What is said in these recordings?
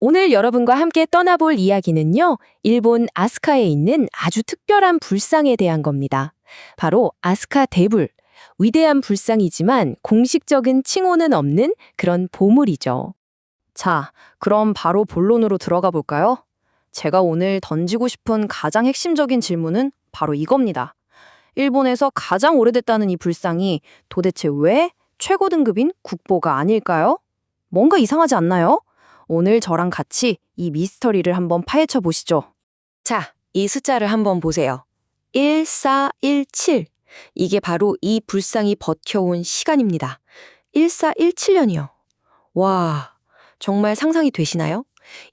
오늘 여러분과 함께 떠나볼 이야기는요, 일본 아스카에 있는 아주 특별한 불상에 대한 겁니다. 바로 아스카 대불. 위대한 불상이지만 공식적인 칭호는 없는 그런 보물이죠. 자, 그럼 바로 본론으로 들어가 볼까요? 제가 오늘 던지고 싶은 가장 핵심적인 질문은 바로 이겁니다. 일본에서 가장 오래됐다는 이 불상이 도대체 왜 최고 등급인 국보가 아닐까요? 뭔가 이상하지 않나요? 오늘 저랑 같이 이 미스터리를 한번 파헤쳐 보시죠. 자, 이 숫자를 한번 보세요. 1417. 이게 바로 이 불상이 버텨온 시간입니다. 1417년이요. 와, 정말 상상이 되시나요?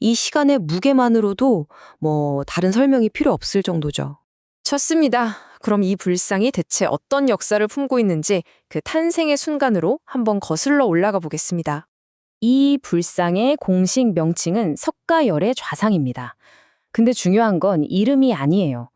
이 시간의 무게만으로도 다른 설명이 필요 없을 정도죠. 좋습니다. 그럼 이 불상이 대체 어떤 역사를 품고 있는지 그 탄생의 순간으로 한번 거슬러 올라가 보겠습니다. 이 불상의 공식 명칭은 석가열의 좌상입니다. 근데 중요한 건 이름이 아니에요.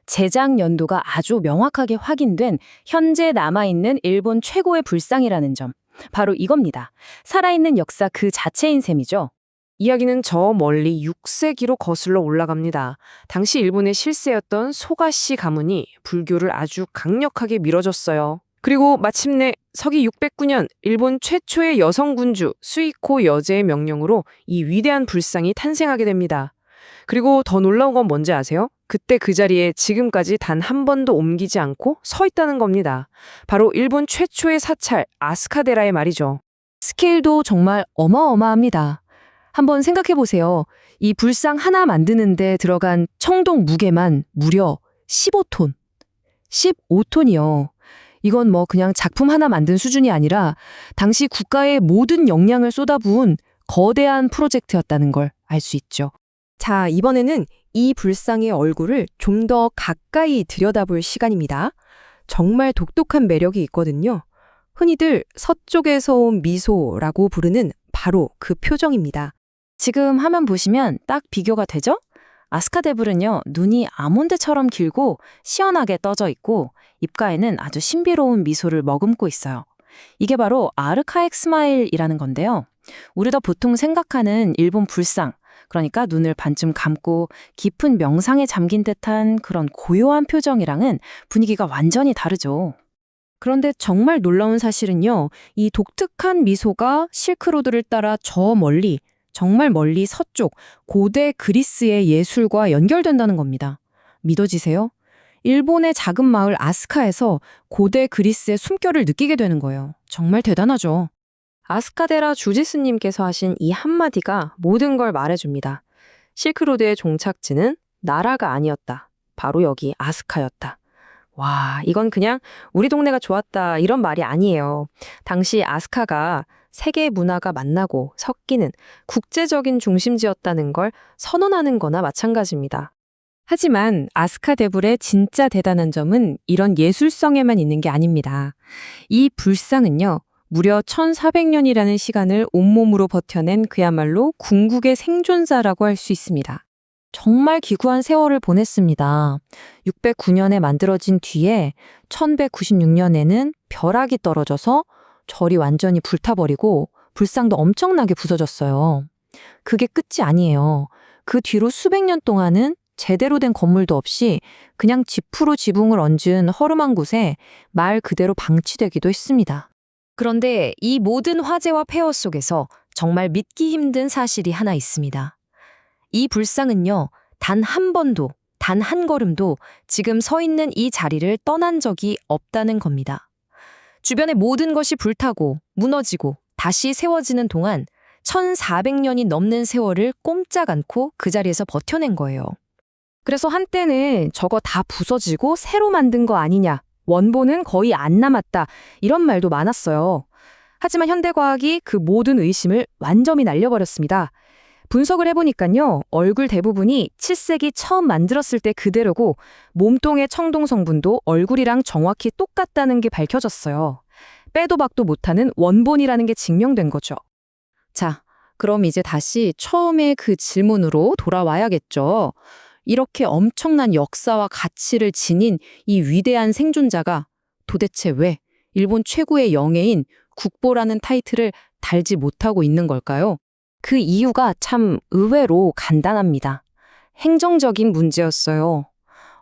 제작 연도가 아주 명확하게 확인된 현재 남아있는 일본 최고의 불상이라는 점. 바로 이겁니다. 살아있는 역사 그 자체인 셈이죠. 이야기는 저 멀리 6세기로 거슬러 올라갑니다. 당시 일본의 실세였던 소가시 가문이 불교를 아주 강력하게 밀어줬어요. 그리고 마침내 서기 609년 일본 최초의 여성 군주 수이코 여제의 명령으로 이 위대한 불상이 탄생하게 됩니다. 그리고 더 놀라운 건 뭔지 아세요? 그때 그 자리에 지금까지 단 한 번도 옮기지 않고 서 있다는 겁니다. 바로 일본 최초의 사찰 아스카데라의 말이죠. 스케일도 정말 어마어마합니다. 한번 생각해 보세요. 이 불상 하나 만드는데 들어간 청동 무게만 무려 15톤. 15톤이요. 이건 그냥 작품 하나 만든 수준이 아니라 당시 국가의 모든 역량을 쏟아부은 거대한 프로젝트였다는 걸 알 수 있죠. 자, 이번에는 이 불상의 얼굴을 좀 더 가까이 들여다볼 시간입니다. 정말 독특한 매력이 있거든요. 흔히들 서쪽에서 온 미소라고 부르는 바로 그 표정입니다. 지금 화면 보시면 딱 비교가 되죠? 아스카데불은요, 눈이 아몬드처럼 길고 시원하게 떠져 있고 입가에는 아주 신비로운 미소를 머금고 있어요. 이게 바로 아르카익 스마일이라는 건데요. 우리가 보통 생각하는 일본 불상, 그러니까 눈을 반쯤 감고 깊은 명상에 잠긴 듯한 그런 고요한 표정이랑은 분위기가 완전히 다르죠. 그런데 정말 놀라운 사실은요, 이 독특한 미소가 실크로드를 따라 저 멀리, 정말 멀리 서쪽, 고대 그리스의 예술과 연결된다는 겁니다. 믿어지세요? 일본의 작은 마을 아스카에서 고대 그리스의 숨결을 느끼게 되는 거예요. 정말 대단하죠. 아스카데라 주지스님께서 하신 이 한마디가 모든 걸 말해줍니다. 실크로드의 종착지는 나라가 아니었다. 바로 여기 아스카였다. 와, 이건 그냥 우리 동네가 좋았다 이런 말이 아니에요. 당시 아스카가 세계 문화가 만나고 섞이는 국제적인 중심지였다는 걸 선언하는 거나 마찬가지입니다. 하지만 아스카데불의 진짜 대단한 점은 이런 예술성에만 있는 게 아닙니다. 이 불상은요, 무려 1400년이라는 시간을 온몸으로 버텨낸 그야말로 궁극의 생존자라고 할 수 있습니다. 정말 기구한 세월을 보냈습니다. 609년에 만들어진 뒤에 1196년에는 벼락이 떨어져서 절이 완전히 불타버리고 불상도 엄청나게 부서졌어요. 그게 끝이 아니에요. 그 뒤로 수백 년 동안은 제대로 된 건물도 없이 그냥 지프로 지붕을 얹은 허름한 곳에 말 그대로 방치되기도 했습니다. 그런데 이 모든 화제와 폐허 속에서 정말 믿기 힘든 사실이 하나 있습니다. 이 불상은요, 단 한 번도, 단 한 걸음도 지금 서 있는 이 자리를 떠난 적이 없다는 겁니다. 주변의 모든 것이 불타고 무너지고 다시 세워지는 동안 1400년이 넘는 세월을 꼼짝 않고 그 자리에서 버텨낸 거예요. 그래서 한때는 저거 다 부서지고 새로 만든 거 아니냐, 원본은 거의 안 남았다, 이런 말도 많았어요. 하지만 현대과학이 그 모든 의심을 완전히 날려버렸습니다. 분석을 해보니까요, 얼굴 대부분이 7세기 처음 만들었을 때 그대로고 몸통의 청동 성분도 얼굴이랑 정확히 똑같다는 게 밝혀졌어요. 빼도 박도 못하는 원본이라는 게 증명된 거죠. 자, 그럼 이제 다시 처음에 그 질문으로 돌아와야겠죠. 이렇게 엄청난 역사와 가치를 지닌 이 위대한 생존자가 도대체 왜 일본 최고의 영예인 국보라는 타이틀을 달지 못하고 있는 걸까요? 그 이유가 참 의외로 간단합니다. 행정적인 문제였어요.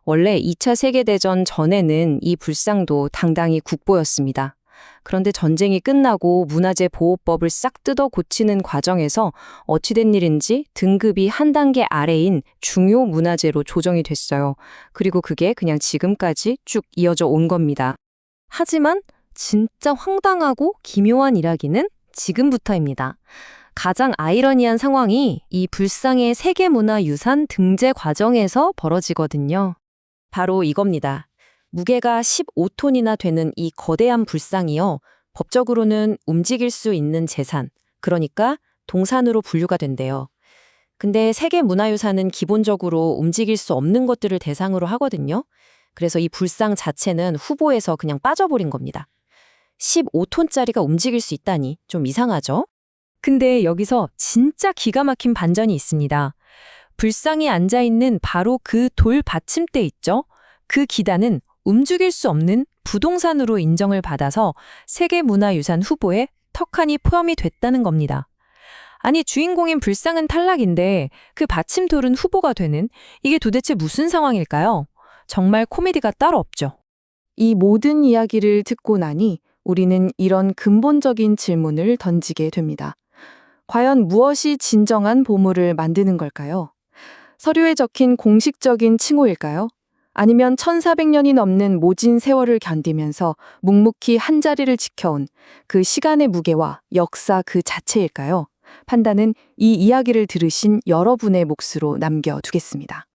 원래 2차 세계대전 전에는 이 불상도 당당히 국보였습니다. 그런데 전쟁이 끝나고 문화재 보호법을 싹 뜯어 고치는 과정에서 어찌된 일인지 등급이 한 단계 아래인 중요 문화재로 조정이 됐어요. 그리고 그게 그냥 지금까지 쭉 이어져 온 겁니다. 하지만 진짜 황당하고 기묘한 이야기는 지금부터입니다. 가장 아이러니한 상황이 이 불상의 세계문화유산 등재 과정에서 벌어지거든요. 바로 이겁니다. 무게가 15톤이나 되는 이 거대한 불상이요. 법적으로는 움직일 수 있는 재산, 그러니까 동산으로 분류가 된대요. 근데 세계문화유산은 기본적으로 움직일 수 없는 것들을 대상으로 하거든요. 그래서 이 불상 자체는 후보에서 그냥 빠져버린 겁니다. 15톤짜리가 움직일 수 있다니 좀 이상하죠? 근데 여기서 진짜 기가 막힌 반전이 있습니다. 불상이 앉아있는 바로 그 돌 받침대 있죠? 그 기단은 움직일 수 없는 부동산으로 인정을 받아서 세계문화유산 후보에 턱하니 포함이 됐다는 겁니다. 아니, 주인공인 불상은 탈락인데 그 받침돌은 후보가 되는, 이게 도대체 무슨 상황일까요? 정말 코미디가 따로 없죠. 이 모든 이야기를 듣고 나니 우리는 이런 근본적인 질문을 던지게 됩니다. 과연 무엇이 진정한 보물을 만드는 걸까요? 서류에 적힌 공식적인 칭호일까요? 아니면 1400년이 넘는 모진 세월을 견디면서 묵묵히 한자리를 지켜온 그 시간의 무게와 역사 그 자체일까요? 판단은 이 이야기를 들으신 여러분의 몫으로 남겨두겠습니다.